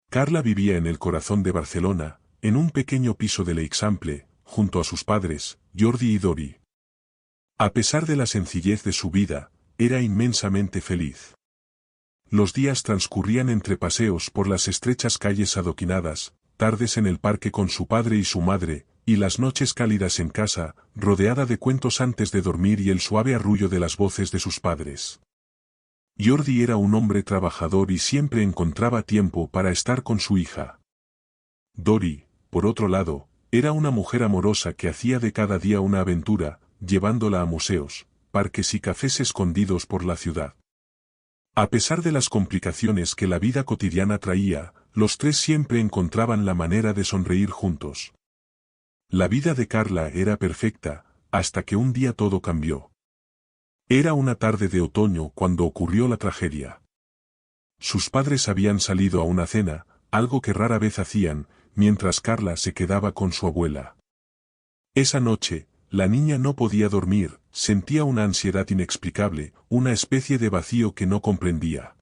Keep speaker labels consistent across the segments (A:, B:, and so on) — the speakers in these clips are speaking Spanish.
A: Carla vivía en el corazón de Barcelona, en un pequeño piso de l'Eixample, junto a sus padres, Jordi y Dori. A pesar de la sencillez de su vida, era inmensamente feliz. Los días transcurrían entre paseos por las estrechas calles adoquinadas, tardes en el parque con su padre y su madre, y las noches cálidas en casa, rodeada de cuentos antes de dormir y el suave arrullo de las voces de sus padres. Jordi era un hombre trabajador y siempre encontraba tiempo para estar con su hija. Dori, por otro lado, era una mujer amorosa que hacía de cada día una aventura, llevándola a museos, parques y cafés escondidos por la ciudad. A pesar de las complicaciones que la vida cotidiana traía, los tres siempre encontraban la manera de sonreír juntos. La vida de Carla era perfecta, hasta que un día todo cambió. Era una tarde de otoño cuando ocurrió la tragedia. Sus padres habían salido a una cena, algo que rara vez hacían, mientras Carla se quedaba con su abuela. Esa noche, la niña no podía dormir, sentía una ansiedad inexplicable, una especie de vacío que no comprendía.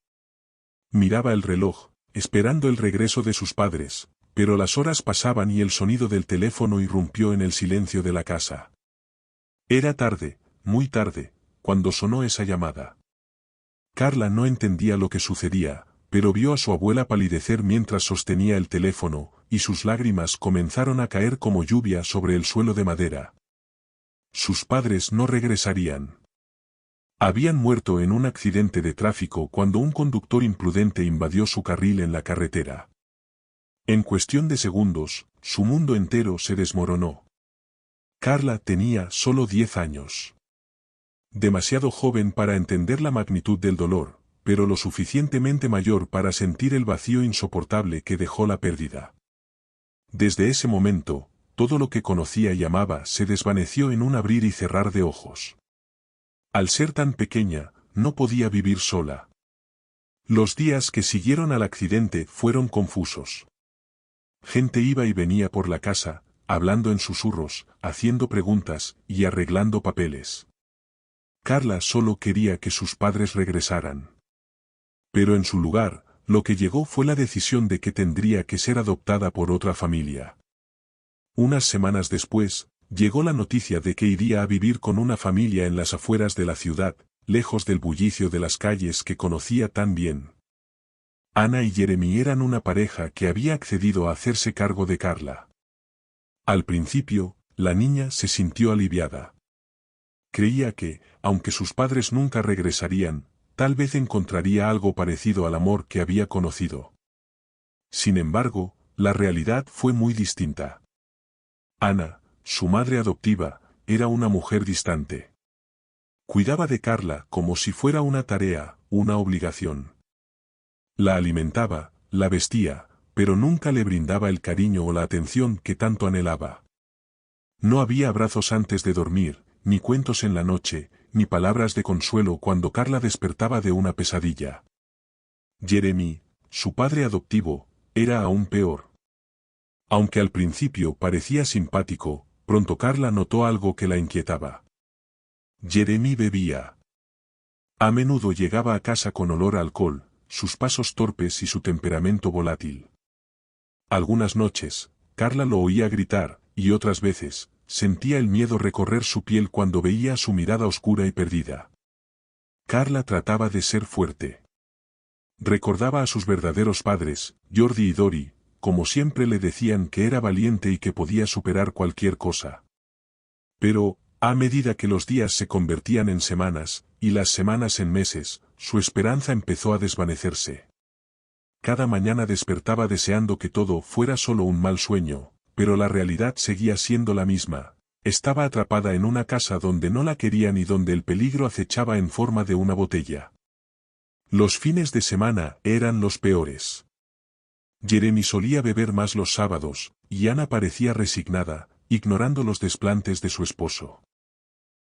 A: Miraba el reloj, esperando el regreso de sus padres, pero las horas pasaban y el sonido del teléfono irrumpió en el silencio de la casa. Era tarde, muy tarde, cuando sonó esa llamada. Carla no entendía lo que sucedía, pero vio a su abuela palidecer mientras sostenía el teléfono, y sus lágrimas comenzaron a caer como lluvia sobre el suelo de madera. Sus padres no regresarían. Habían muerto en un accidente de tráfico cuando un conductor imprudente invadió su carril en la carretera. En cuestión de segundos, su mundo entero se desmoronó. Carla tenía solo 10 años. Demasiado joven para entender la magnitud del dolor, pero lo suficientemente mayor para sentir el vacío insoportable que dejó la pérdida. Desde ese momento, todo lo que conocía y amaba se desvaneció en un abrir y cerrar de ojos. Al ser tan pequeña, no podía vivir sola. Los días que siguieron al accidente fueron confusos. Gente iba y venía por la casa, hablando en susurros, haciendo preguntas y arreglando papeles. Carla solo quería que sus padres regresaran. Pero en su lugar, lo que llegó fue la decisión de que tendría que ser adoptada por otra familia. Unas semanas después, llegó la noticia de que iría a vivir con una familia en las afueras de la ciudad, lejos del bullicio de las calles que conocía tan bien. Ana y Jeremy eran una pareja que había accedido a hacerse cargo de Carla. Al principio, la niña se sintió aliviada. Creía que, aunque sus padres nunca regresarían, tal vez encontraría algo parecido al amor que había conocido. Sin embargo, la realidad fue muy distinta. Ana, su madre adoptiva, era una mujer distante. Cuidaba de Carla como si fuera una tarea, una obligación. La alimentaba, la vestía, pero nunca le brindaba el cariño o la atención que tanto anhelaba. No había abrazos antes de dormir, ni cuentos en la noche, ni palabras de consuelo cuando Carla despertaba de una pesadilla. Jeremy, su padre adoptivo, era aún peor. Aunque al principio parecía simpático, pronto Carla notó algo que la inquietaba. Jeremy bebía. A menudo llegaba a casa con olor a alcohol, sus pasos torpes y su temperamento volátil. Algunas noches, Carla lo oía gritar, y otras veces, sentía el miedo recorrer su piel cuando veía su mirada oscura y perdida. Carla trataba de ser fuerte. Recordaba a sus verdaderos padres, Jordi y Dori, como siempre le decían que era valiente y que podía superar cualquier cosa. Pero, a medida que los días se convertían en semanas, y las semanas en meses, su esperanza empezó a desvanecerse. Cada mañana despertaba deseando que todo fuera solo un mal sueño, pero la realidad seguía siendo la misma. Estaba atrapada en una casa donde no la querían y donde el peligro acechaba en forma de una botella. Los fines de semana eran los peores. Jeremy solía beber más los sábados, y Ana parecía resignada, ignorando los desplantes de su esposo.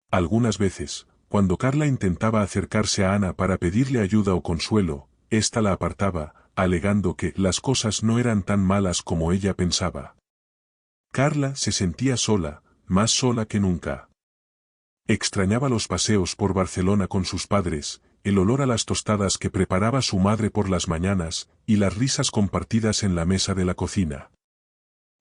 A: Algunas veces, cuando Carla intentaba acercarse a Ana para pedirle ayuda o consuelo, ésta la apartaba, alegando que las cosas no eran tan malas como ella pensaba. Carla se sentía sola, más sola que nunca. Extrañaba los paseos por Barcelona con sus padres, el olor a las tostadas que preparaba su madre por las mañanas, y las risas compartidas en la mesa de la cocina.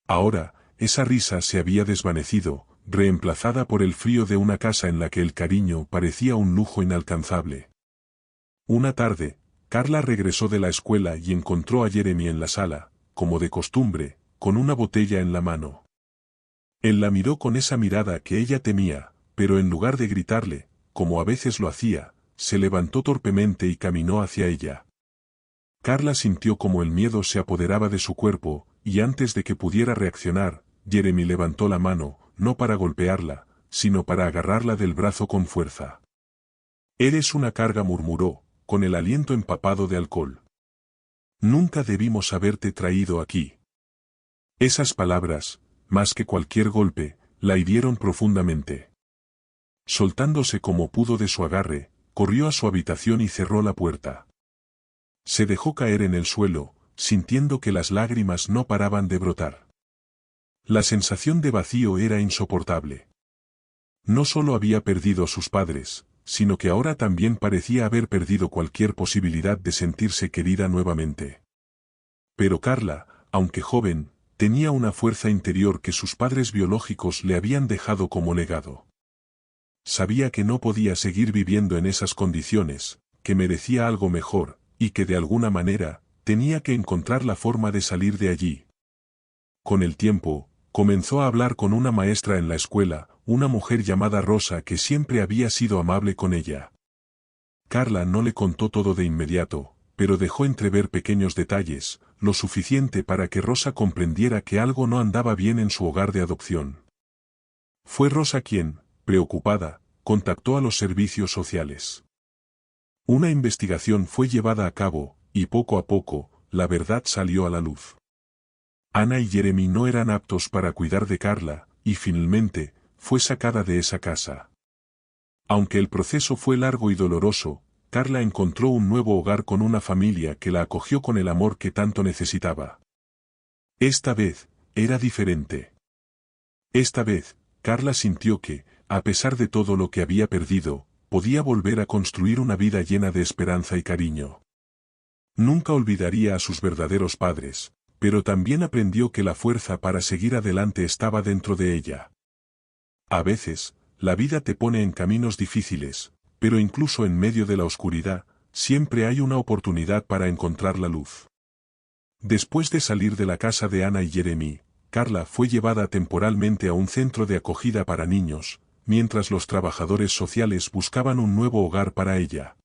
A: Ahora, esa risa se había desvanecido, reemplazada por el frío de una casa en la que el cariño parecía un lujo inalcanzable. Una tarde, Carla regresó de la escuela y encontró a Jeremy en la sala, como de costumbre, con una botella en la mano. Él la miró con esa mirada que ella temía, pero en lugar de gritarle, como a veces lo hacía, se levantó torpemente y caminó hacia ella. Carla sintió como el miedo se apoderaba de su cuerpo, y antes de que pudiera reaccionar, Jeremy levantó la mano, no para golpearla, sino para agarrarla del brazo con fuerza. «Eres una carga», murmuró, con el aliento empapado de alcohol. «Nunca debimos haberte traído aquí». Esas palabras, más que cualquier golpe, la hirieron profundamente. Soltándose como pudo de su agarre, corrió a su habitación y cerró la puerta. Se dejó caer en el suelo, sintiendo que las lágrimas no paraban de brotar. La sensación de vacío era insoportable. No solo había perdido a sus padres, sino que ahora también parecía haber perdido cualquier posibilidad de sentirse querida nuevamente. Pero Carla, aunque joven, tenía una fuerza interior que sus padres biológicos le habían dejado como legado. Sabía que no podía seguir viviendo en esas condiciones, que merecía algo mejor, y que de alguna manera, tenía que encontrar la forma de salir de allí. Con el tiempo, comenzó a hablar con una maestra en la escuela, una mujer llamada Rosa que siempre había sido amable con ella. Carla no le contó todo de inmediato, pero dejó entrever pequeños detalles, lo suficiente para que Rosa comprendiera que algo no andaba bien en su hogar de adopción. Fue Rosa quien, preocupada, contactó a los servicios sociales. Una investigación fue llevada a cabo, y poco a poco, la verdad salió a la luz. Ana y Jeremy no eran aptos para cuidar de Carla, y finalmente, fue sacada de esa casa. Aunque el proceso fue largo y doloroso, Carla encontró un nuevo hogar con una familia que la acogió con el amor que tanto necesitaba. Esta vez, era diferente. Esta vez, Carla sintió que, a pesar de todo lo que había perdido, podía volver a construir una vida llena de esperanza y cariño. Nunca olvidaría a sus verdaderos padres, pero también aprendió que la fuerza para seguir adelante estaba dentro de ella. A veces, la vida te pone en caminos difíciles, pero incluso en medio de la oscuridad, siempre hay una oportunidad para encontrar la luz. Después de salir de la casa de Ana y Jeremy, Carla fue llevada temporalmente a un centro de acogida para niños, mientras los trabajadores sociales buscaban un nuevo hogar para ella.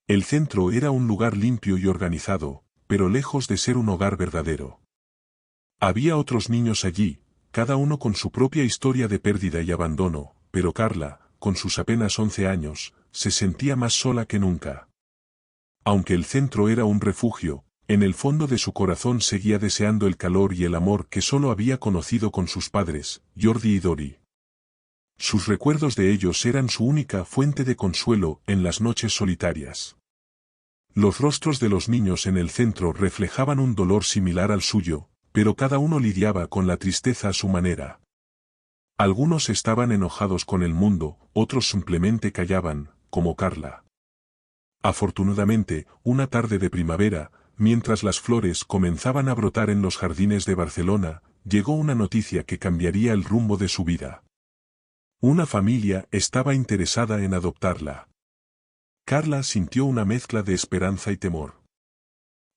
A: El centro era un lugar limpio y organizado, pero lejos de ser un hogar verdadero. Había otros niños allí, cada uno con su propia historia de pérdida y abandono, pero Carla, con sus apenas 11 años, se sentía más sola que nunca. Aunque el centro era un refugio, en el fondo de su corazón seguía deseando el calor y el amor que solo había conocido con sus padres, Jordi y Dori. Sus recuerdos de ellos eran su única fuente de consuelo en las noches solitarias. Los rostros de los niños en el centro reflejaban un dolor similar al suyo, pero cada uno lidiaba con la tristeza a su manera. Algunos estaban enojados con el mundo, otros simplemente callaban, como Carla. Afortunadamente, una tarde de primavera, mientras las flores comenzaban a brotar en los jardines de Barcelona, llegó una noticia que cambiaría el rumbo de su vida. Una familia estaba interesada en adoptarla. Carla sintió una mezcla de esperanza y temor.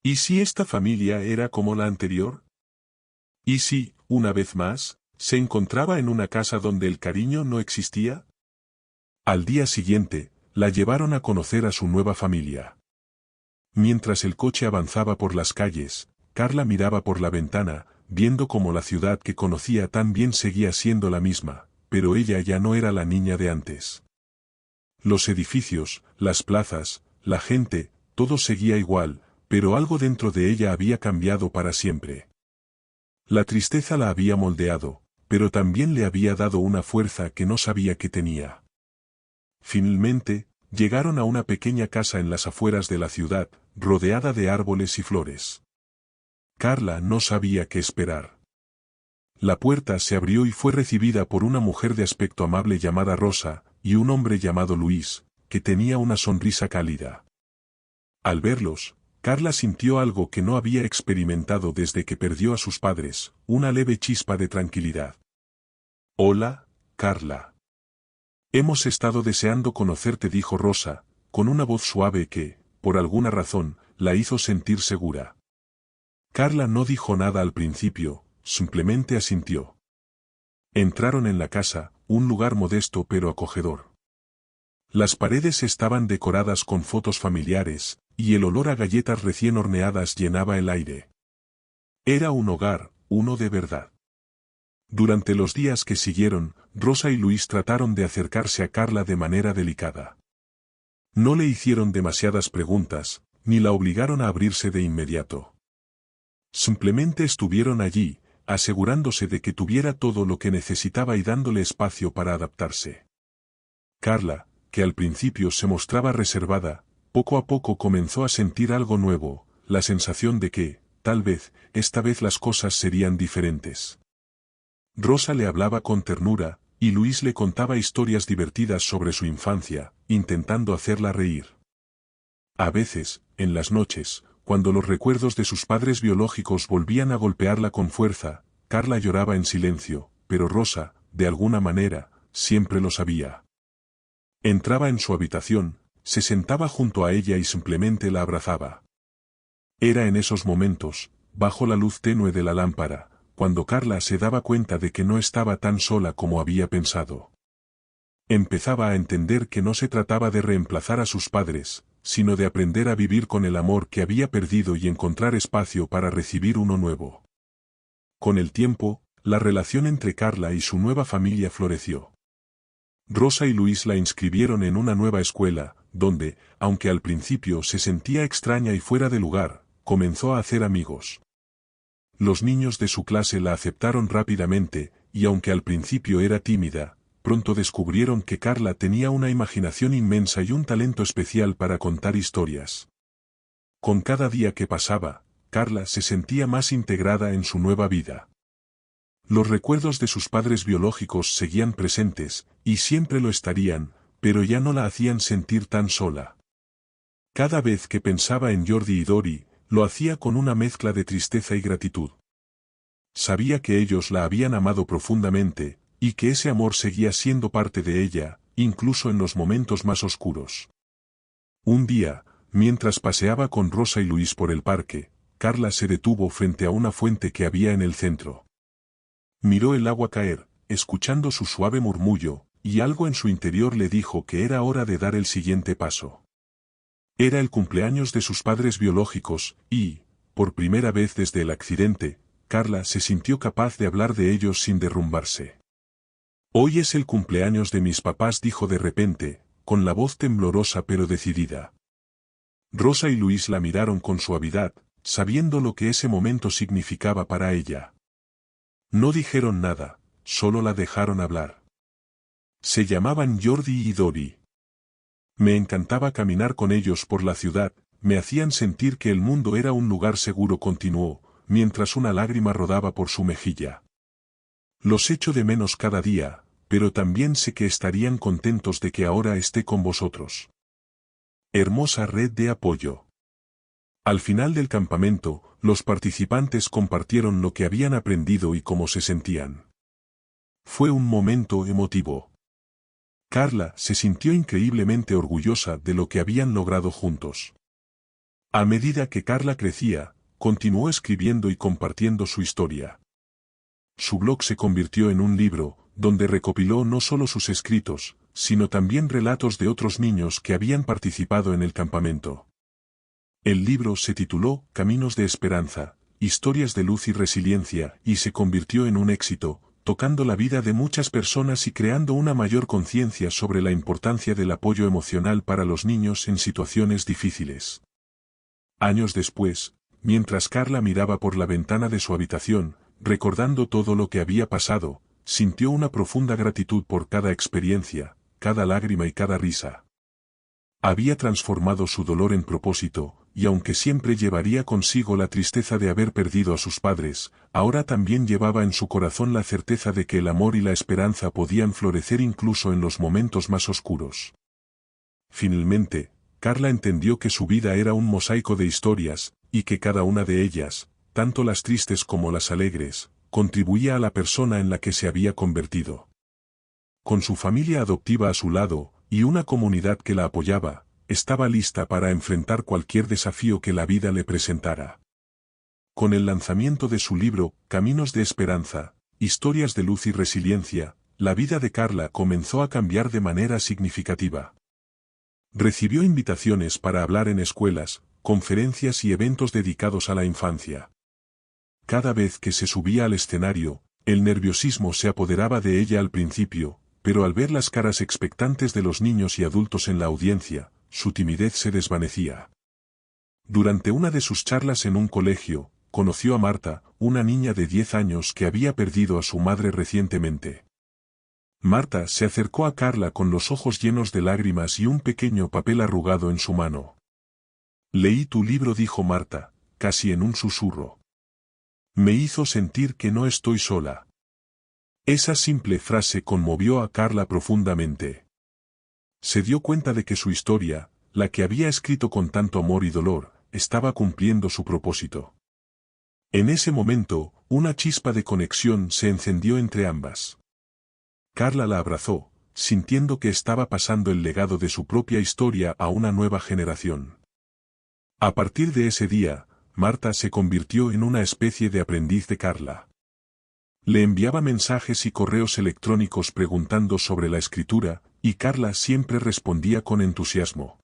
A: ¿Y si esta familia era como la anterior? ¿Y si, una vez más, se encontraba en una casa donde el cariño no existía? Al día siguiente, la llevaron a conocer a su nueva familia. Mientras el coche avanzaba por las calles, Carla miraba por la ventana, viendo cómo la ciudad que conocía tan bien seguía siendo la misma, pero ella ya no era la niña de antes. Los edificios, las plazas, la gente, todo seguía igual, pero algo dentro de ella había cambiado para siempre. La tristeza la había moldeado, pero también le había dado una fuerza que no sabía que tenía. Finalmente, llegaron a una pequeña casa en las afueras de la ciudad, rodeada de árboles y flores. Carla no sabía qué esperar. La puerta se abrió y fue recibida por una mujer de aspecto amable llamada Rosa, y un hombre llamado Luis, que tenía una sonrisa cálida. Al verlos, Carla sintió algo que no había experimentado desde que perdió a sus padres, una leve chispa de tranquilidad. «Hola, Carla. Hemos estado deseando conocerte», dijo Rosa, con una voz suave que, por alguna razón, la hizo sentir segura. Carla no dijo nada al principio, simplemente asintió. Entraron en la casa, un lugar modesto pero acogedor. Las paredes estaban decoradas con fotos familiares, y el olor a galletas recién horneadas llenaba el aire. Era un hogar, uno de verdad. Durante los días que siguieron, Rosa y Luis trataron de acercarse a Carla de manera delicada. No le hicieron demasiadas preguntas, ni la obligaron a abrirse de inmediato. Simplemente estuvieron allí, asegurándose de que tuviera todo lo que necesitaba y dándole espacio para adaptarse. Carla, que al principio se mostraba reservada, poco a poco comenzó a sentir algo nuevo, la sensación de que, tal vez, esta vez las cosas serían diferentes. Rosa le hablaba con ternura, y Luis le contaba historias divertidas sobre su infancia, intentando hacerla reír. A veces, en las noches, cuando los recuerdos de sus padres biológicos volvían a golpearla con fuerza, Carla lloraba en silencio, pero Rosa, de alguna manera, siempre lo sabía. Entraba en su habitación, se sentaba junto a ella y simplemente la abrazaba. Era en esos momentos, bajo la luz tenue de la lámpara, cuando Carla se daba cuenta de que no estaba tan sola como había pensado. Empezaba a entender que no se trataba de reemplazar a sus padres, sino de aprender a vivir con el amor que había perdido y encontrar espacio para recibir uno nuevo. Con el tiempo, la relación entre Carla y su nueva familia floreció. Rosa y Luis la inscribieron en una nueva escuela, donde, aunque al principio se sentía extraña y fuera de lugar, comenzó a hacer amigos. Los niños de su clase la aceptaron rápidamente, y aunque al principio era tímida, pronto descubrieron que Carla tenía una imaginación inmensa y un talento especial para contar historias. Con cada día que pasaba, Carla se sentía más integrada en su nueva vida. Los recuerdos de sus padres biológicos seguían presentes, y siempre lo estarían, pero ya no la hacían sentir tan sola. Cada vez que pensaba en Jordi y Dori, lo hacía con una mezcla de tristeza y gratitud. Sabía que ellos la habían amado profundamente, y que ese amor seguía siendo parte de ella, incluso en los momentos más oscuros. Un día, mientras paseaba con Rosa y Luis por el parque, Carla se detuvo frente a una fuente que había en el centro. Miró el agua caer, escuchando su suave murmullo, y algo en su interior le dijo que era hora de dar el siguiente paso. Era el cumpleaños de sus padres biológicos, y, por primera vez desde el accidente, Carla se sintió capaz de hablar de ellos sin derrumbarse. «Hoy es el cumpleaños de mis papás», dijo de repente, con la voz temblorosa pero decidida. Rosa y Luis la miraron con suavidad, sabiendo lo que ese momento significaba para ella. No dijeron nada, solo la dejaron hablar. Se llamaban Jordi y Dori. Me encantaba caminar con ellos por la ciudad, me hacían sentir que el mundo era un lugar seguro, continuó, mientras una lágrima rodaba por su mejilla. Los echo de menos cada día, pero también sé que estarían contentos de que ahora esté con vosotros. Hermosa red de apoyo. Al final del campamento, los participantes compartieron lo que habían aprendido y cómo se sentían. Fue un momento emotivo. Carla se sintió increíblemente orgullosa de lo que habían logrado juntos. A medida que Carla crecía, continuó escribiendo y compartiendo su historia. Su blog se convirtió en un libro, donde recopiló no solo sus escritos, sino también relatos de otros niños que habían participado en el campamento. El libro se tituló Caminos de Esperanza, Historias de Luz y Resiliencia, y se convirtió en un éxito, tocando la vida de muchas personas y creando una mayor conciencia sobre la importancia del apoyo emocional para los niños en situaciones difíciles. Años después, mientras Carla miraba por la ventana de su habitación, recordando todo lo que había pasado, sintió una profunda gratitud por cada experiencia, cada lágrima y cada risa. Había transformado su dolor en propósito, y aunque siempre llevaría consigo la tristeza de haber perdido a sus padres, ahora también llevaba en su corazón la certeza de que el amor y la esperanza podían florecer incluso en los momentos más oscuros. Finalmente, Carla entendió que su vida era un mosaico de historias, y que cada una de ellas, tanto las tristes como las alegres, contribuía a la persona en la que se había convertido. Con su familia adoptiva a su lado, y una comunidad que la apoyaba, estaba lista para enfrentar cualquier desafío que la vida le presentara. Con el lanzamiento de su libro, Caminos de Esperanza, Historias de Luz y Resiliencia, la vida de Carla comenzó a cambiar de manera significativa. Recibió invitaciones para hablar en escuelas, conferencias y eventos dedicados a la infancia. Cada vez que se subía al escenario, el nerviosismo se apoderaba de ella al principio, pero al ver las caras expectantes de los niños y adultos en la audiencia, su timidez se desvanecía. Durante una de sus charlas en un colegio, conoció a Marta, una niña de 10 años que había perdido a su madre recientemente. Marta se acercó a Carla con los ojos llenos de lágrimas y un pequeño papel arrugado en su mano. «Leí tu libro», dijo Marta, casi en un susurro. «Me hizo sentir que no estoy sola». Esa simple frase conmovió a Carla profundamente. Se dio cuenta de que su historia, la que había escrito con tanto amor y dolor, estaba cumpliendo su propósito. En ese momento, una chispa de conexión se encendió entre ambas. Carla la abrazó, sintiendo que estaba pasando el legado de su propia historia a una nueva generación. A partir de ese día, Marta se convirtió en una especie de aprendiz de Carla. Le enviaba mensajes y correos electrónicos preguntando sobre la escritura, y Carla siempre respondía con entusiasmo.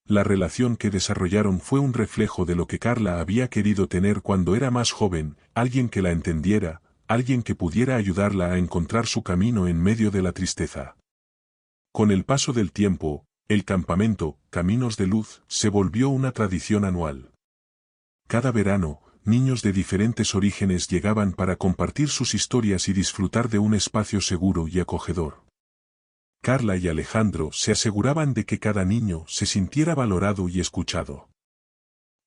A: La relación que desarrollaron fue un reflejo de lo que Carla había querido tener cuando era más joven, alguien que la entendiera, alguien que pudiera ayudarla a encontrar su camino en medio de la tristeza. Con el paso del tiempo, el campamento, Caminos de Luz, se volvió una tradición anual. Cada verano, niños de diferentes orígenes llegaban para compartir sus historias y disfrutar de un espacio seguro y acogedor. Carla y Alejandro se aseguraban de que cada niño se sintiera valorado y escuchado.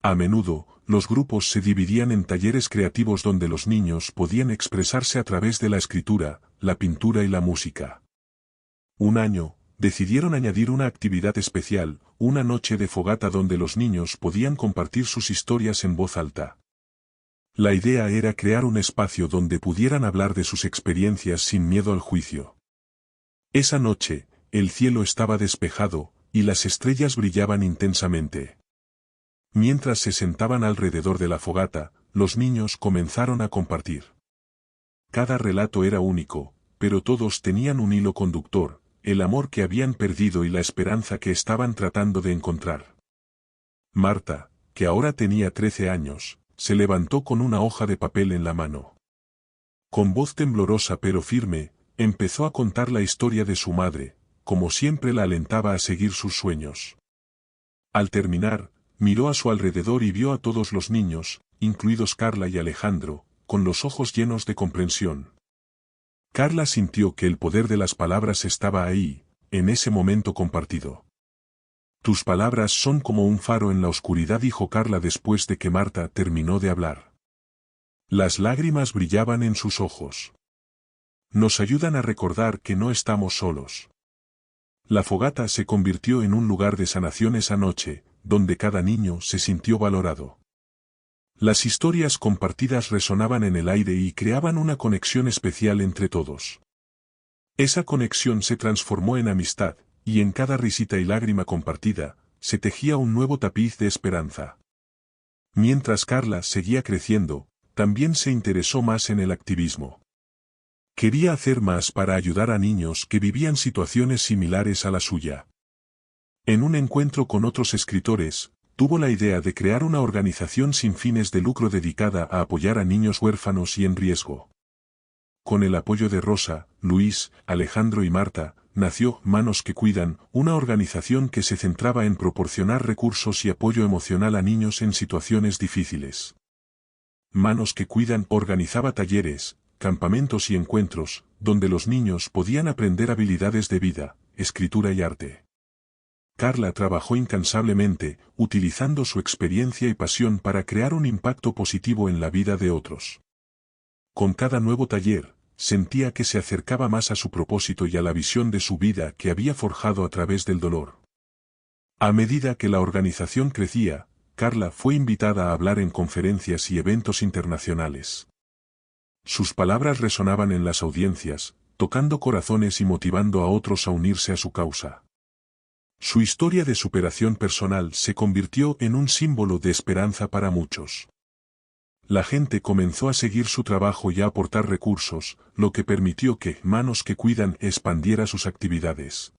A: A menudo, los grupos se dividían en talleres creativos donde los niños podían expresarse a través de la escritura, la pintura y la música. Un año, decidieron añadir una actividad especial, una noche de fogata donde los niños podían compartir sus historias en voz alta. La idea era crear un espacio donde pudieran hablar de sus experiencias sin miedo al juicio. Esa noche, el cielo estaba despejado, y las estrellas brillaban intensamente. Mientras se sentaban alrededor de la fogata, los niños comenzaron a compartir. Cada relato era único, pero todos tenían un hilo conductor, el amor que habían perdido y la esperanza que estaban tratando de encontrar. Marta, que ahora tenía 13 años, se levantó con una hoja de papel en la mano. Con voz temblorosa pero firme, empezó a contar la historia de su madre, como siempre la alentaba a seguir sus sueños. Al terminar, miró a su alrededor y vio a todos los niños, incluidos Carla y Alejandro, con los ojos llenos de comprensión. Carla sintió que el poder de las palabras estaba ahí, en ese momento compartido. «Tus palabras son como un faro en la oscuridad», dijo Carla después de que Marta terminó de hablar. Las lágrimas brillaban en sus ojos. «Nos ayudan a recordar que no estamos solos». La fogata se convirtió en un lugar de sanación esa noche, donde cada niño se sintió valorado. Las historias compartidas resonaban en el aire y creaban una conexión especial entre todos. Esa conexión se transformó en amistad, y en cada risita y lágrima compartida, se tejía un nuevo tapiz de esperanza. Mientras Carla seguía creciendo, también se interesó más en el activismo. Quería hacer más para ayudar a niños que vivían situaciones similares a la suya. En un encuentro con otros escritores, tuvo la idea de crear una organización sin fines de lucro dedicada a apoyar a niños huérfanos y en riesgo. Con el apoyo de Rosa, Luis, Alejandro y Marta, nació Manos que Cuidan, una organización que se centraba en proporcionar recursos y apoyo emocional a niños en situaciones difíciles. Manos que Cuidan organizaba talleres, campamentos y encuentros, donde los niños podían aprender habilidades de vida, escritura y arte. Carla trabajó incansablemente, utilizando su experiencia y pasión para crear un impacto positivo en la vida de otros. Con cada nuevo taller, sentía que se acercaba más a su propósito y a la visión de su vida que había forjado a través del dolor. A medida que la organización crecía, Carla fue invitada a hablar en conferencias y eventos internacionales. Sus palabras resonaban en las audiencias, tocando corazones y motivando a otros a unirse a su causa. Su historia de superación personal se convirtió en un símbolo de esperanza para muchos. La gente comenzó a seguir su trabajo y a aportar recursos, lo que permitió que Manos que Cuidan expandiera sus actividades.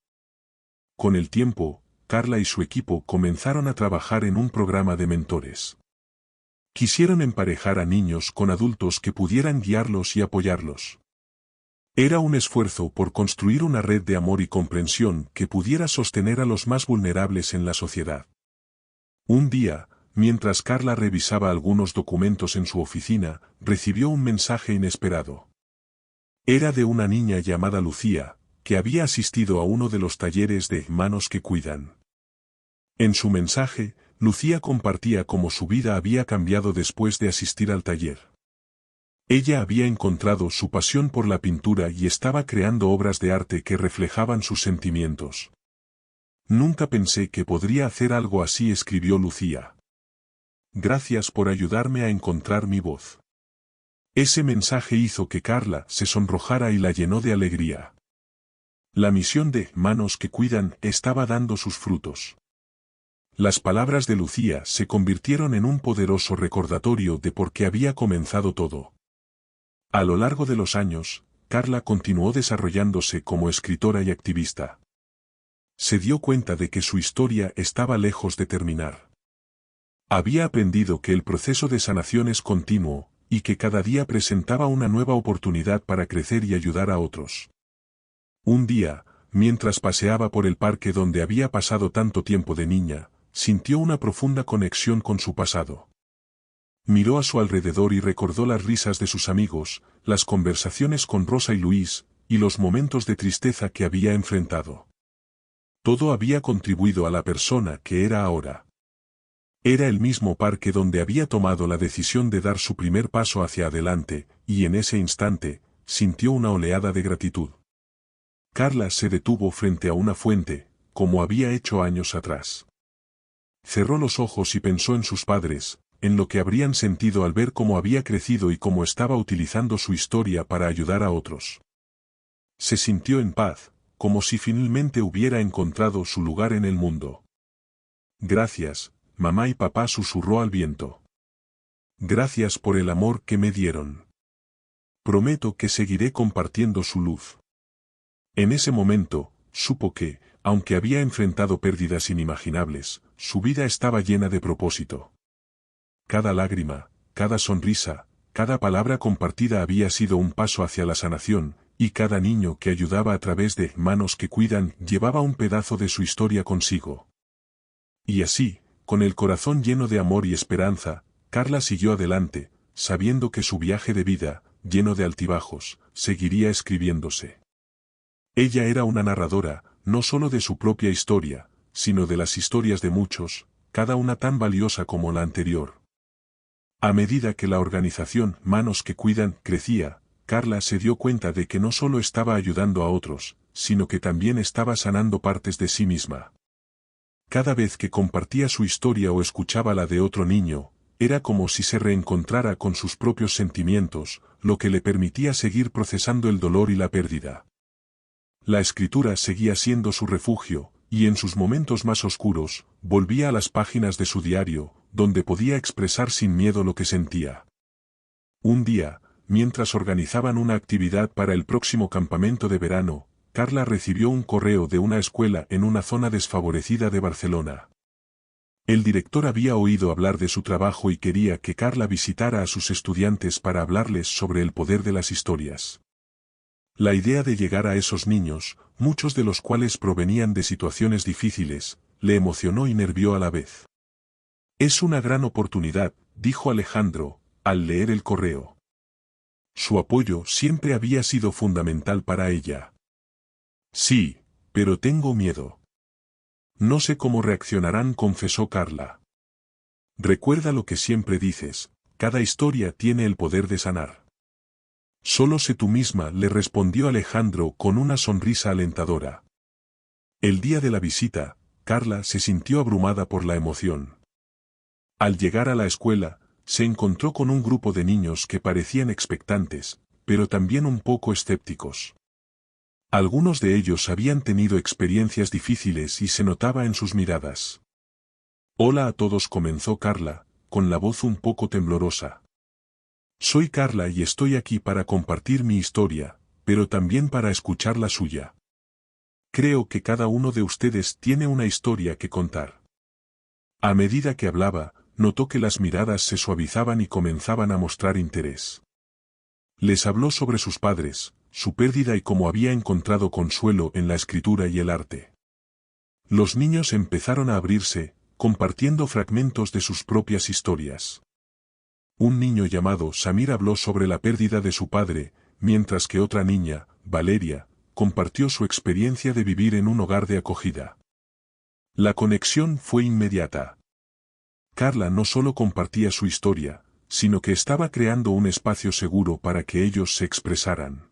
A: Con el tiempo, Carla y su equipo comenzaron a trabajar en un programa de mentores. Quisieron emparejar a niños con adultos que pudieran guiarlos y apoyarlos. Era un esfuerzo por construir una red de amor y comprensión que pudiera sostener a los más vulnerables en la sociedad. Un día, mientras Carla revisaba algunos documentos en su oficina, recibió un mensaje inesperado. Era de una niña llamada Lucía, que había asistido a uno de los talleres de Manos que Cuidan. En su mensaje, Lucía compartía cómo su vida había cambiado después de asistir al taller. Ella había encontrado su pasión por la pintura y estaba creando obras de arte que reflejaban sus sentimientos. Nunca pensé que podría hacer algo así, escribió Lucía. Gracias por ayudarme a encontrar mi voz. Ese mensaje hizo que Carla se sonrojara y la llenó de alegría. La misión de Manos que Cuidan estaba dando sus frutos. Las palabras de Lucía se convirtieron en un poderoso recordatorio de por qué había comenzado todo. A lo largo de los años, Carla continuó desarrollándose como escritora y activista. Se dio cuenta de que su historia estaba lejos de terminar. Había aprendido que el proceso de sanación es continuo, y que cada día presentaba una nueva oportunidad para crecer y ayudar a otros. Un día, mientras paseaba por el parque donde había pasado tanto tiempo de niña, sintió una profunda conexión con su pasado. Miró a su alrededor y recordó las risas de sus amigos, las conversaciones con Rosa y Luis, y los momentos de tristeza que había enfrentado. Todo había contribuido a la persona que era ahora. Era el mismo parque donde había tomado la decisión de dar su primer paso hacia adelante, y en ese instante, sintió una oleada de gratitud. Carla se detuvo frente a una fuente, como había hecho años atrás. Cerró los ojos y pensó en sus padres, en lo que habrían sentido al ver cómo había crecido y cómo estaba utilizando su historia para ayudar a otros. Se sintió en paz, como si finalmente hubiera encontrado su lugar en el mundo. Gracias, mamá y papá, susurró al viento. Gracias por el amor que me dieron. Prometo que seguiré compartiendo su luz. En ese momento, supo que, aunque había enfrentado pérdidas inimaginables, su vida estaba llena de propósito. Cada lágrima, cada sonrisa, cada palabra compartida había sido un paso hacia la sanación, y cada niño que ayudaba a través de Manos que Cuidan llevaba un pedazo de su historia consigo. Y así, con el corazón lleno de amor y esperanza, Carla siguió adelante, sabiendo que su viaje de vida, lleno de altibajos, seguiría escribiéndose. Ella era una narradora, no solo de su propia historia, sino de las historias de muchos, cada una tan valiosa como la anterior. A medida que la organización Manos que Cuidan crecía, Carla se dio cuenta de que no solo estaba ayudando a otros, sino que también estaba sanando partes de sí misma. Cada vez que compartía su historia o escuchaba la de otro niño, era como si se reencontrara con sus propios sentimientos, lo que le permitía seguir procesando el dolor y la pérdida. La escritura seguía siendo su refugio, y en sus momentos más oscuros, volvía a las páginas de su diario, donde podía expresar sin miedo lo que sentía. Un día, mientras organizaban una actividad para el próximo campamento de verano, Carla recibió un correo de una escuela en una zona desfavorecida de Barcelona. El director había oído hablar de su trabajo y quería que Carla visitara a sus estudiantes para hablarles sobre el poder de las historias. La idea de llegar a esos niños, muchos de los cuales provenían de situaciones difíciles, le emocionó y nervió a la vez. Es una gran oportunidad, dijo Alejandro, al leer el correo. Su apoyo siempre había sido fundamental para ella. Sí, pero tengo miedo. No sé cómo reaccionarán, confesó Carla. Recuerda lo que siempre dices, cada historia tiene el poder de sanar. Solo sé tú misma, le respondió Alejandro con una sonrisa alentadora. El día de la visita, Carla se sintió abrumada por la emoción. Al llegar a la escuela, se encontró con un grupo de niños que parecían expectantes, pero también un poco escépticos. Algunos de ellos habían tenido experiencias difíciles y se notaba en sus miradas. Hola a todos, comenzó Carla, con la voz un poco temblorosa. Soy Carla y estoy aquí para compartir mi historia, pero también para escuchar la suya. Creo que cada uno de ustedes tiene una historia que contar. A medida que hablaba, notó que las miradas se suavizaban y comenzaban a mostrar interés. Les habló sobre sus padres, su pérdida y cómo había encontrado consuelo en la escritura y el arte. Los niños empezaron a abrirse, compartiendo fragmentos de sus propias historias. Un niño llamado Samir habló sobre la pérdida de su padre, mientras que otra niña, Valeria, compartió su experiencia de vivir en un hogar de acogida. La conexión fue inmediata. Carla no solo compartía su historia, sino que estaba creando un espacio seguro para que ellos se expresaran.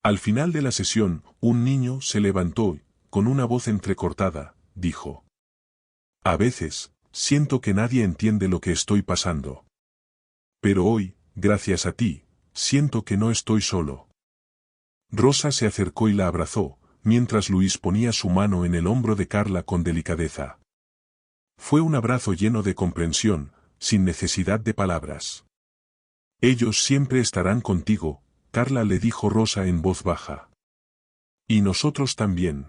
A: Al final de la sesión, un niño se levantó y, con una voz entrecortada, dijo: A veces, siento que nadie entiende lo que estoy pasando. Pero hoy, gracias a ti, siento que no estoy solo. Rosa se acercó y la abrazó, mientras Luis ponía su mano en el hombro de Carla con delicadeza. Fue un abrazo lleno de comprensión, sin necesidad de palabras. Ellos siempre estarán contigo, Carla, le dijo Rosa en voz baja. Y nosotros también.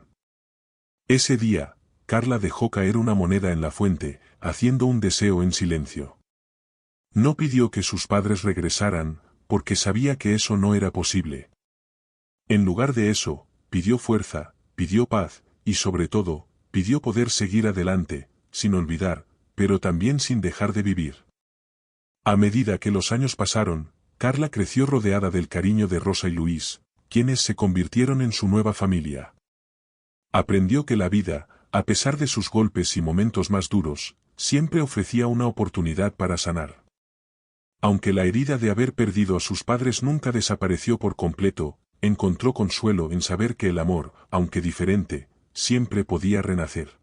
A: Ese día, Carla dejó caer una moneda en la fuente, haciendo un deseo en silencio. No pidió que sus padres regresaran, porque sabía que eso no era posible. En lugar de eso, pidió fuerza, pidió paz, y sobre todo, pidió poder seguir adelante, sin olvidar, pero también sin dejar de vivir. A medida que los años pasaron, Carla creció rodeada del cariño de Rosa y Luis, quienes se convirtieron en su nueva familia. Aprendió que la vida, a pesar de sus golpes y momentos más duros, siempre ofrecía una oportunidad para sanar. Aunque la herida de haber perdido a sus padres nunca desapareció por completo, encontró consuelo en saber que el amor, aunque diferente, siempre podía renacer.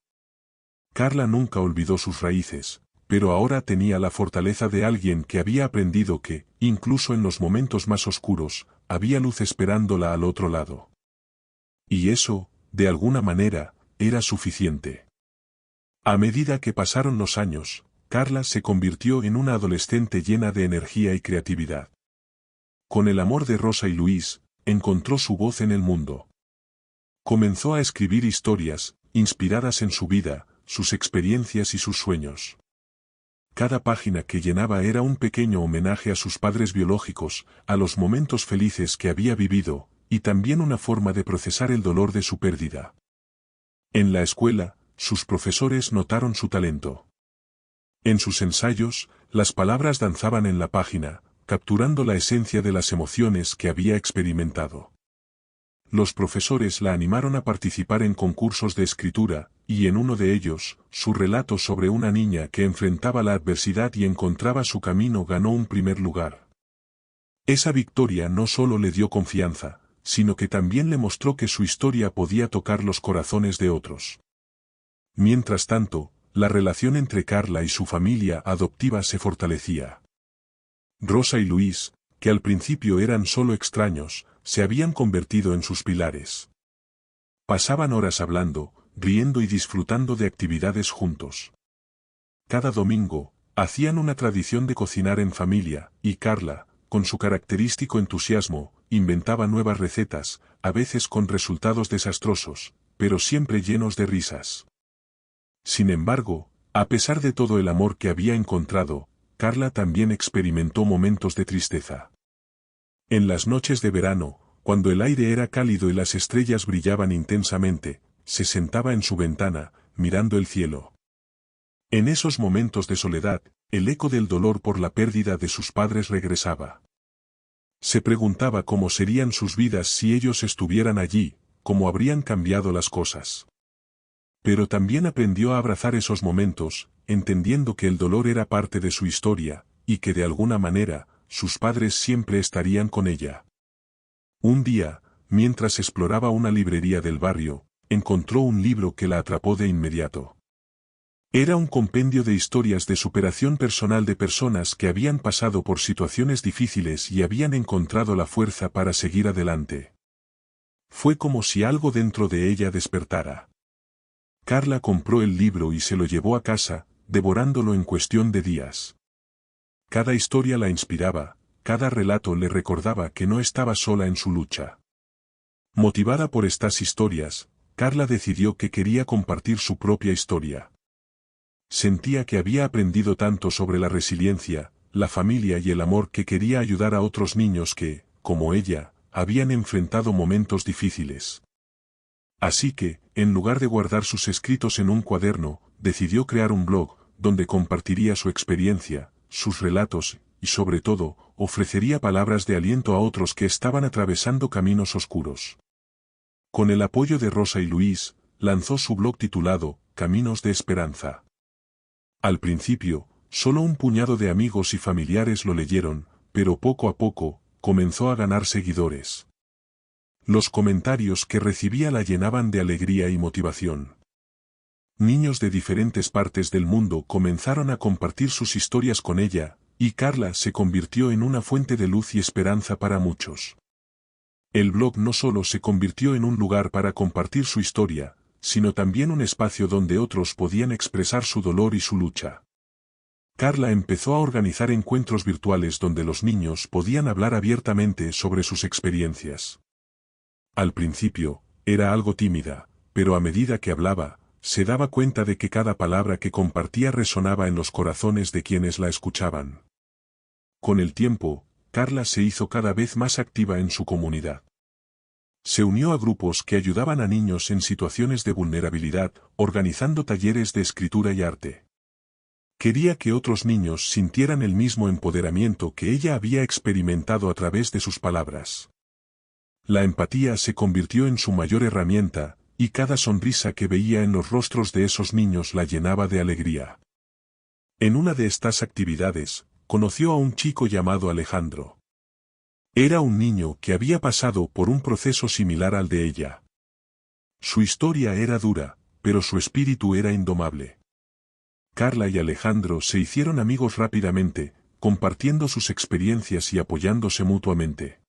A: Carla nunca olvidó sus raíces, pero ahora tenía la fortaleza de alguien que había aprendido que, incluso en los momentos más oscuros, había luz esperándola al otro lado. Y eso, de alguna manera, era suficiente. A medida que pasaron los años, Carla se convirtió en una adolescente llena de energía y creatividad. Con el amor de Rosa y Luis, encontró su voz en el mundo. Comenzó a escribir historias, inspiradas en su vida, sus experiencias y sus sueños. Cada página que llenaba era un pequeño homenaje a sus padres biológicos, a los momentos felices que había vivido, y también una forma de procesar el dolor de su pérdida. En la escuela, sus profesores notaron su talento. En sus ensayos, las palabras danzaban en la página, capturando la esencia de las emociones que había experimentado. Los profesores la animaron a participar en concursos de escritura, y en uno de ellos, su relato sobre una niña que enfrentaba la adversidad y encontraba su camino ganó un primer lugar. Esa victoria no solo le dio confianza, sino que también le mostró que su historia podía tocar los corazones de otros. Mientras tanto, la relación entre Carla y su familia adoptiva se fortalecía. Rosa y Luis, que al principio eran solo extraños, se habían convertido en sus pilares. Pasaban horas hablando, riendo y disfrutando de actividades juntos. Cada domingo, hacían una tradición de cocinar en familia, y Carla, con su característico entusiasmo, inventaba nuevas recetas, a veces con resultados desastrosos, pero siempre llenos de risas. Sin embargo, a pesar de todo el amor que había encontrado, Carla también experimentó momentos de tristeza. En las noches de verano, cuando el aire era cálido y las estrellas brillaban intensamente, se sentaba en su ventana, mirando el cielo. En esos momentos de soledad, el eco del dolor por la pérdida de sus padres regresaba. Se preguntaba cómo serían sus vidas si ellos estuvieran allí, cómo habrían cambiado las cosas. Pero también aprendió a abrazar esos momentos, entendiendo que el dolor era parte de su historia, y que de alguna manera, sus padres siempre estarían con ella. Un día, mientras exploraba una librería del barrio, encontró un libro que la atrapó de inmediato. Era un compendio de historias de superación personal de personas que habían pasado por situaciones difíciles y habían encontrado la fuerza para seguir adelante. Fue como si algo dentro de ella despertara. Carla compró el libro y se lo llevó a casa, devorándolo en cuestión de días. Cada historia la inspiraba, cada relato le recordaba que no estaba sola en su lucha. Motivada por estas historias, Carla decidió que quería compartir su propia historia. Sentía que había aprendido tanto sobre la resiliencia, la familia y el amor que quería ayudar a otros niños que, como ella, habían enfrentado momentos difíciles. Así que, en lugar de guardar sus escritos en un cuaderno, decidió crear un blog, donde compartiría su experiencia, sus relatos, y sobre todo, ofrecería palabras de aliento a otros que estaban atravesando caminos oscuros. Con el apoyo de Rosa y Luis, lanzó su blog titulado Caminos de Esperanza. Al principio, solo un puñado de amigos y familiares lo leyeron, pero poco a poco, comenzó a ganar seguidores. Los comentarios que recibía la llenaban de alegría y motivación. Niños de diferentes partes del mundo comenzaron a compartir sus historias con ella, y Carla se convirtió en una fuente de luz y esperanza para muchos. El blog no solo se convirtió en un lugar para compartir su historia, sino también un espacio donde otros podían expresar su dolor y su lucha. Carla empezó a organizar encuentros virtuales donde los niños podían hablar abiertamente sobre sus experiencias. Al principio, era algo tímida, pero a medida que hablaba, se daba cuenta de que cada palabra que compartía resonaba en los corazones de quienes la escuchaban. Con el tiempo, Carla se hizo cada vez más activa en su comunidad. Se unió a grupos que ayudaban a niños en situaciones de vulnerabilidad, organizando talleres de escritura y arte. Quería que otros niños sintieran el mismo empoderamiento que ella había experimentado a través de sus palabras. La empatía se convirtió en su mayor herramienta, y cada sonrisa que veía en los rostros de esos niños la llenaba de alegría. En una de estas actividades, conoció a un chico llamado Alejandro. Era un niño que había pasado por un proceso similar al de ella. Su historia era dura, pero su espíritu era indomable. Carla y Alejandro se hicieron amigos rápidamente, compartiendo sus experiencias y apoyándose mutuamente.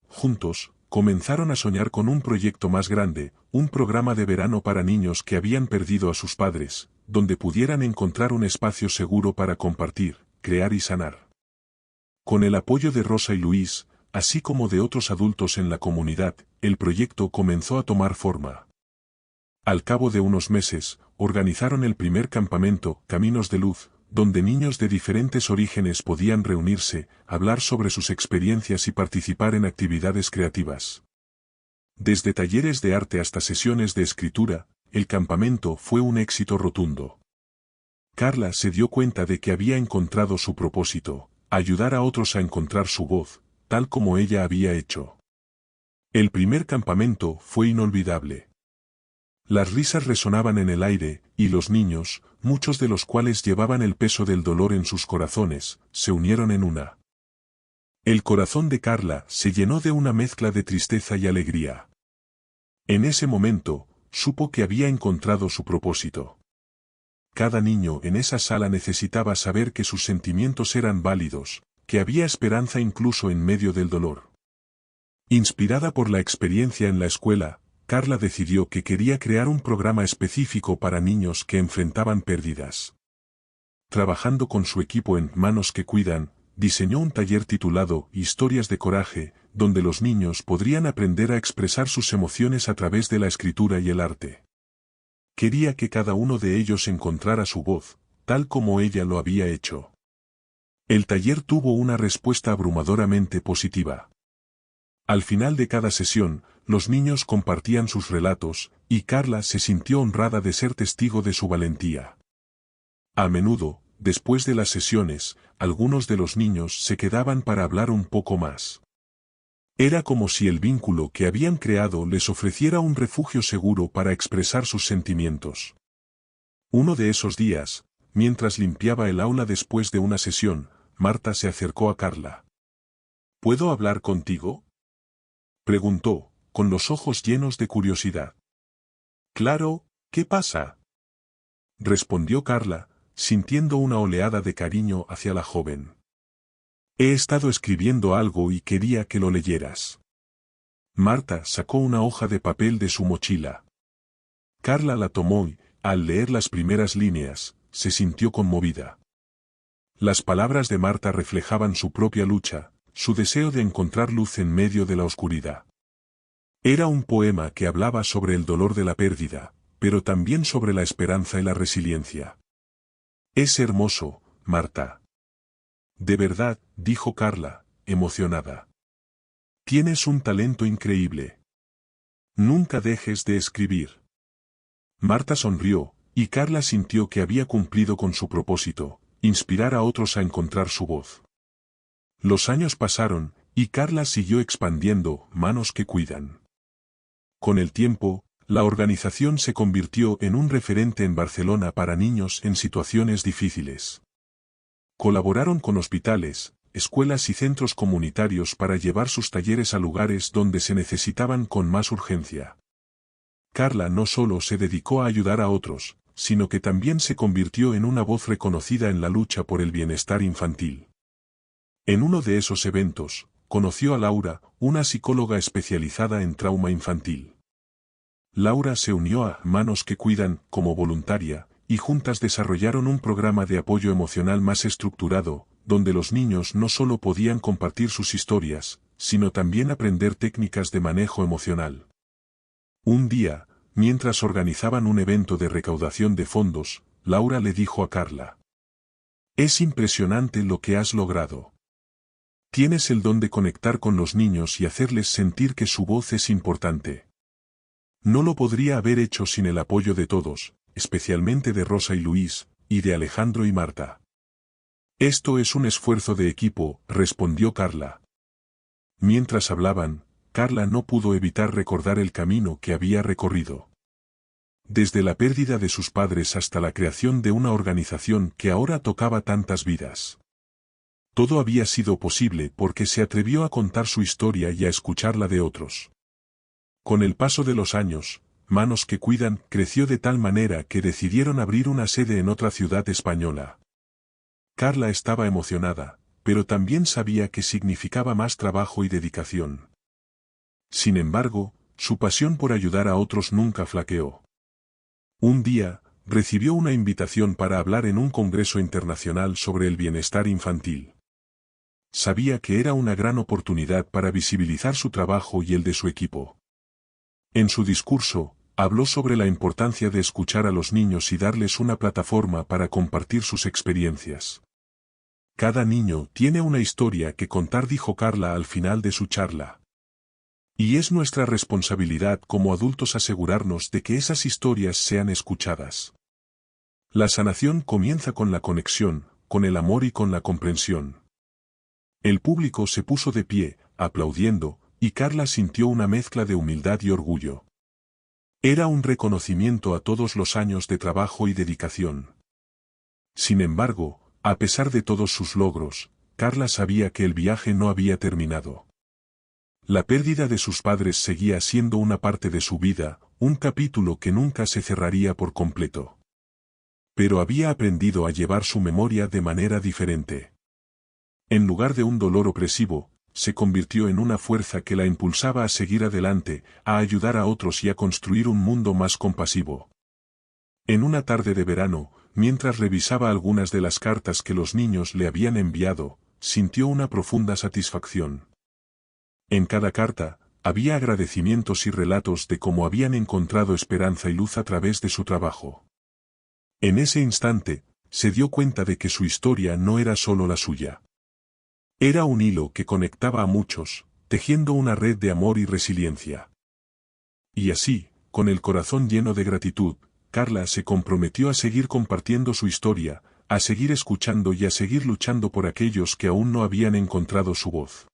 A: Juntos, comenzaron a soñar con un proyecto más grande, un programa de verano para niños que habían perdido a sus padres, donde pudieran encontrar un espacio seguro para compartir, crear y sanar. Con el apoyo de Rosa y Luis, así como de otros adultos en la comunidad, el proyecto comenzó a tomar forma. Al cabo de unos meses, organizaron el primer campamento, Caminos de Luz, donde niños de diferentes orígenes podían reunirse, hablar sobre sus experiencias y participar en actividades creativas. Desde talleres de arte hasta sesiones de escritura, el campamento fue un éxito rotundo. Carla se dio cuenta de que había encontrado su propósito, ayudar a otros a encontrar su voz, tal como ella había hecho. El primer campamento fue inolvidable. Las risas resonaban en el aire, y los niños, muchos de los cuales llevaban el peso del dolor en sus corazones, se unieron en una. El corazón de Carla se llenó de una mezcla de tristeza y alegría. En ese momento, supo que había encontrado su propósito. Cada niño en esa sala necesitaba saber que sus sentimientos eran válidos, que había esperanza incluso en medio del dolor. Inspirada por la experiencia en la escuela, Carla decidió que quería crear un programa específico para niños que enfrentaban pérdidas. Trabajando con su equipo en Manos que Cuidan, diseñó un taller titulado Historias de Coraje, donde los niños podrían aprender a expresar sus emociones a través de la escritura y el arte. Quería que cada uno de ellos encontrara su voz, tal como ella lo había hecho. El taller tuvo una respuesta abrumadoramente positiva. Al final de cada sesión, los niños compartían sus relatos, y Carla se sintió honrada de ser testigo de su valentía. A menudo, después de las sesiones, algunos de los niños se quedaban para hablar un poco más. Era como si el vínculo que habían creado les ofreciera un refugio seguro para expresar sus sentimientos. Uno de esos días, mientras limpiaba el aula después de una sesión, Marta se acercó a Carla. ¿Puedo hablar contigo?, preguntó, con los ojos llenos de curiosidad. Claro, ¿qué pasa? Respondió Carla, sintiendo una oleada de cariño hacia la joven. He estado escribiendo algo y quería que lo leyeras. Marta sacó una hoja de papel de su mochila. Carla la tomó y, al leer las primeras líneas, se sintió conmovida. Las palabras de Marta reflejaban su propia lucha, su deseo de encontrar luz en medio de la oscuridad. Era un poema que hablaba sobre el dolor de la pérdida, pero también sobre la esperanza y la resiliencia. Es hermoso, Marta. De verdad, dijo Carla, emocionada. Tienes un talento increíble. Nunca dejes de escribir. Marta sonrió, y Carla sintió que había cumplido con su propósito, inspirar a otros a encontrar su voz. Los años pasaron, y Carla siguió expandiendo Manos que Cuidan. Con el tiempo, la organización se convirtió en un referente en Barcelona para niños en situaciones difíciles. Colaboraron con hospitales, escuelas y centros comunitarios para llevar sus talleres a lugares donde se necesitaban con más urgencia. Carla no solo se dedicó a ayudar a otros, sino que también se convirtió en una voz reconocida en la lucha por el bienestar infantil. En uno de esos eventos, conoció a Laura, una psicóloga especializada en trauma infantil. Laura se unió a Manos que Cuidan como voluntaria, y juntas desarrollaron un programa de apoyo emocional más estructurado, donde los niños no solo podían compartir sus historias, sino también aprender técnicas de manejo emocional. Un día, mientras organizaban un evento de recaudación de fondos, Laura le dijo a Carla: «Es impresionante lo que has logrado. Tienes el don de conectar con los niños y hacerles sentir que su voz es importante. No lo podría haber hecho sin el apoyo de todos, especialmente de Rosa y Luis, y de Alejandro y Marta». «Esto es un esfuerzo de equipo», respondió Carla. Mientras hablaban, Carla no pudo evitar recordar el camino que había recorrido. Desde la pérdida de sus padres hasta la creación de una organización que ahora tocaba tantas vidas. Todo había sido posible porque se atrevió a contar su historia y a escuchar la de otros. Con el paso de los años, Manos que Cuidan creció de tal manera que decidieron abrir una sede en otra ciudad española. Carla estaba emocionada, pero también sabía que significaba más trabajo y dedicación. Sin embargo, su pasión por ayudar a otros nunca flaqueó. Un día, recibió una invitación para hablar en un congreso internacional sobre el bienestar infantil. Sabía que era una gran oportunidad para visibilizar su trabajo y el de su equipo. En su discurso, habló sobre la importancia de escuchar a los niños y darles una plataforma para compartir sus experiencias. «Cada niño tiene una historia que contar», dijo Carla al final de su charla. «Y es nuestra responsabilidad como adultos asegurarnos de que esas historias sean escuchadas. La sanación comienza con la conexión, con el amor y con la comprensión». El público se puso de pie, aplaudiendo, y Carla sintió una mezcla de humildad y orgullo. Era un reconocimiento a todos los años de trabajo y dedicación. Sin embargo, a pesar de todos sus logros, Carla sabía que el viaje no había terminado. La pérdida de sus padres seguía siendo una parte de su vida, un capítulo que nunca se cerraría por completo. Pero había aprendido a llevar su memoria de manera diferente. En lugar de un dolor opresivo, se convirtió en una fuerza que la impulsaba a seguir adelante, a ayudar a otros y a construir un mundo más compasivo. En una tarde de verano, mientras revisaba algunas de las cartas que los niños le habían enviado, sintió una profunda satisfacción. En cada carta, había agradecimientos y relatos de cómo habían encontrado esperanza y luz a través de su trabajo. En ese instante, se dio cuenta de que su historia no era solo la suya. Era un hilo que conectaba a muchos, tejiendo una red de amor y resiliencia. Y así, con el corazón lleno de gratitud, Carla se comprometió a seguir compartiendo su historia, a seguir escuchando y a seguir luchando por aquellos que aún no habían encontrado su voz.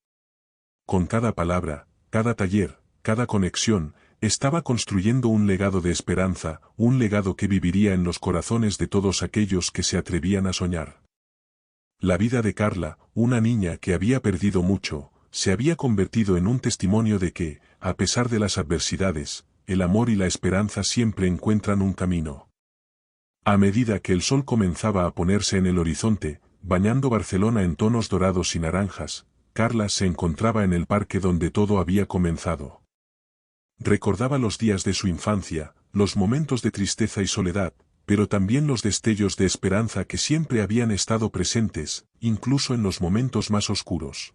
A: Con cada palabra, cada taller, cada conexión, estaba construyendo un legado de esperanza, un legado que viviría en los corazones de todos aquellos que se atrevían a soñar. La vida de Carla, una niña que había perdido mucho, se había convertido en un testimonio de que, a pesar de las adversidades, el amor y la esperanza siempre encuentran un camino. A medida que el sol comenzaba a ponerse en el horizonte, bañando Barcelona en tonos dorados y naranjas, Carla se encontraba en el parque donde todo había comenzado. Recordaba los días de su infancia, los momentos de tristeza y soledad, pero también los destellos de esperanza que siempre habían estado presentes, incluso en los momentos más oscuros.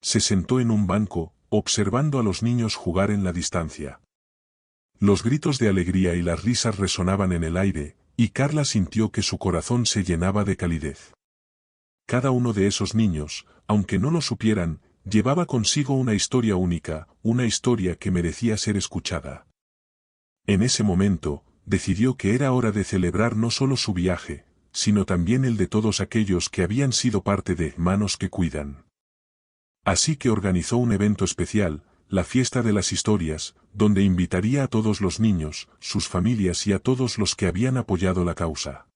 A: Se sentó en un banco, observando a los niños jugar en la distancia. Los gritos de alegría y las risas resonaban en el aire, y Carla sintió que su corazón se llenaba de calidez. Cada uno de esos niños, aunque no lo supieran, llevaba consigo una historia única, una historia que merecía ser escuchada. En ese momento, decidió que era hora de celebrar no solo su viaje, sino también el de todos aquellos que habían sido parte de Manos que Cuidan. Así que organizó un evento especial, la Fiesta de las Historias, donde invitaría a todos los niños, sus familias y a todos los que habían apoyado la causa.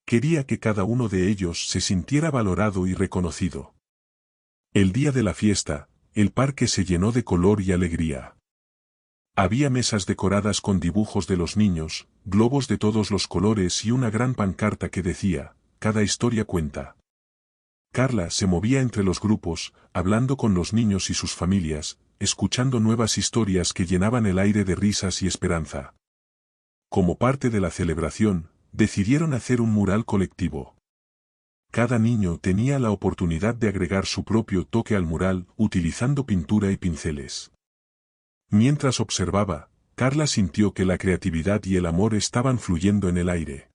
A: Quería que cada uno de ellos se sintiera valorado y reconocido. El día de la fiesta, el parque se llenó de color y alegría. Había mesas decoradas con dibujos de los niños, globos de todos los colores y una gran pancarta que decía, cada historia cuenta. Carla se movía entre los grupos, hablando con los niños y sus familias, escuchando nuevas historias que llenaban el aire de risas y esperanza. Como parte de la celebración, decidieron hacer un mural colectivo. Cada niño tenía la oportunidad de agregar su propio toque al mural utilizando pintura y pinceles. Mientras observaba, Carla sintió que la creatividad y el amor estaban fluyendo en el aire.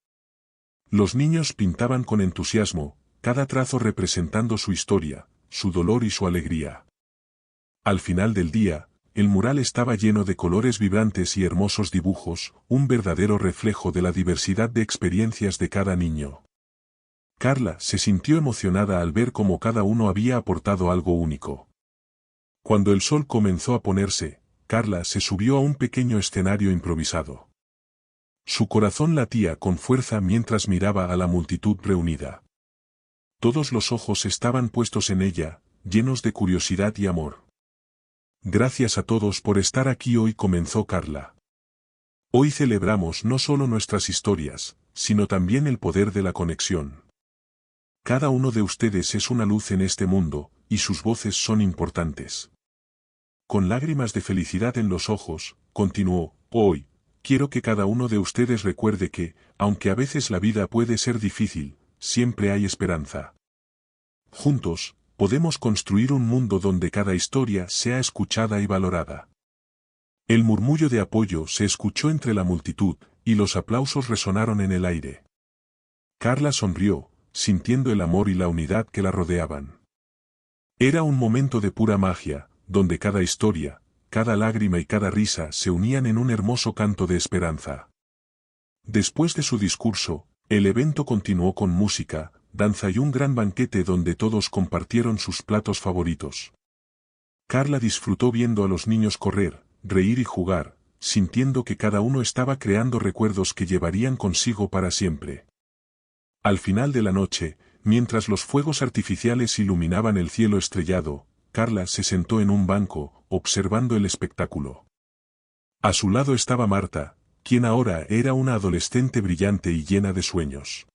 A: Los niños pintaban con entusiasmo, cada trazo representando su historia, su dolor y su alegría. Al final del día, el mural estaba lleno de colores vibrantes y hermosos dibujos, un verdadero reflejo de la diversidad de experiencias de cada niño. Carla se sintió emocionada al ver cómo cada uno había aportado algo único. Cuando el sol comenzó a ponerse, Carla se subió a un pequeño escenario improvisado. Su corazón latía con fuerza mientras miraba a la multitud reunida. Todos los ojos estaban puestos en ella, llenos de curiosidad y amor. Gracias a todos por estar aquí hoy, comenzó Carla. Hoy celebramos no solo nuestras historias, sino también el poder de la conexión. Cada uno de ustedes es una luz en este mundo, y sus voces son importantes. Con lágrimas de felicidad en los ojos, continuó, hoy, quiero que cada uno de ustedes recuerde que, aunque a veces la vida puede ser difícil, siempre hay esperanza. Juntos, podemos construir un mundo donde cada historia sea escuchada y valorada. El murmullo de apoyo se escuchó entre la multitud, y los aplausos resonaron en el aire. Carla sonrió, sintiendo el amor y la unidad que la rodeaban. Era un momento de pura magia, donde cada historia, cada lágrima y cada risa se unían en un hermoso canto de esperanza. Después de su discurso, el evento continuó con música, danza y un gran banquete donde todos compartieron sus platos favoritos. Carla disfrutó viendo a los niños correr, reír y jugar, sintiendo que cada uno estaba creando recuerdos que llevarían consigo para siempre. Al final de la noche, mientras los fuegos artificiales iluminaban el cielo estrellado, Carla se sentó en un banco, observando el espectáculo. A su lado estaba Marta, quien ahora era una adolescente brillante y llena de sueños.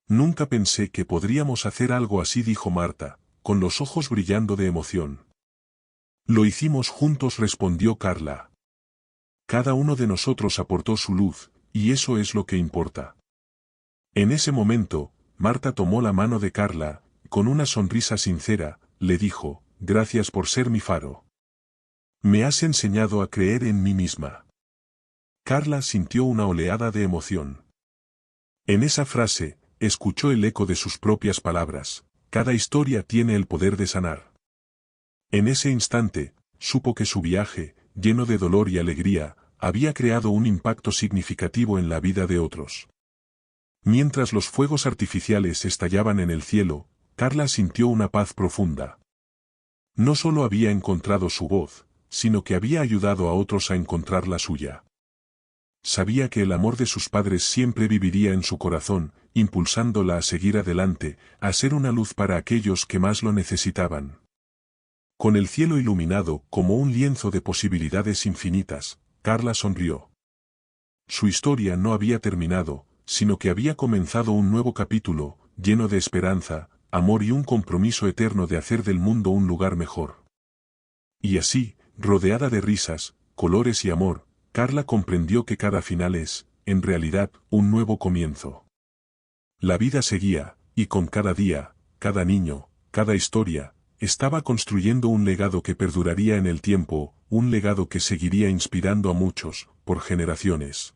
A: Nunca pensé que podríamos hacer algo así, dijo Marta, con los ojos brillando de emoción. Lo hicimos juntos, respondió Carla. Cada uno de nosotros aportó su luz, y eso es lo que importa. En ese momento, Marta tomó la mano de Carla, con una sonrisa sincera, le dijo, gracias por ser mi faro. Me has enseñado a creer en mí misma. Carla sintió una oleada de emoción. En esa frase, escuchó el eco de sus propias palabras, cada historia tiene el poder de sanar. En ese instante, supo que su viaje, lleno de dolor y alegría, había creado un impacto significativo en la vida de otros. Mientras los fuegos artificiales estallaban en el cielo, Carla sintió una paz profunda. No solo había encontrado su voz, sino que había ayudado a otros a encontrar la suya. Sabía que el amor de sus padres siempre viviría en su corazón, impulsándola a seguir adelante, a ser una luz para aquellos que más lo necesitaban. Con el cielo iluminado como un lienzo de posibilidades infinitas, Carla sonrió. Su historia no había terminado, sino que había comenzado un nuevo capítulo, lleno de esperanza, amor y un compromiso eterno de hacer del mundo un lugar mejor. Y así, rodeada de risas, colores y amor, Carla comprendió que cada final es, en realidad, un nuevo comienzo. La vida seguía, y con cada día, cada niño, cada historia, estaba construyendo un legado que perduraría en el tiempo, un legado que seguiría inspirando a muchos, por generaciones.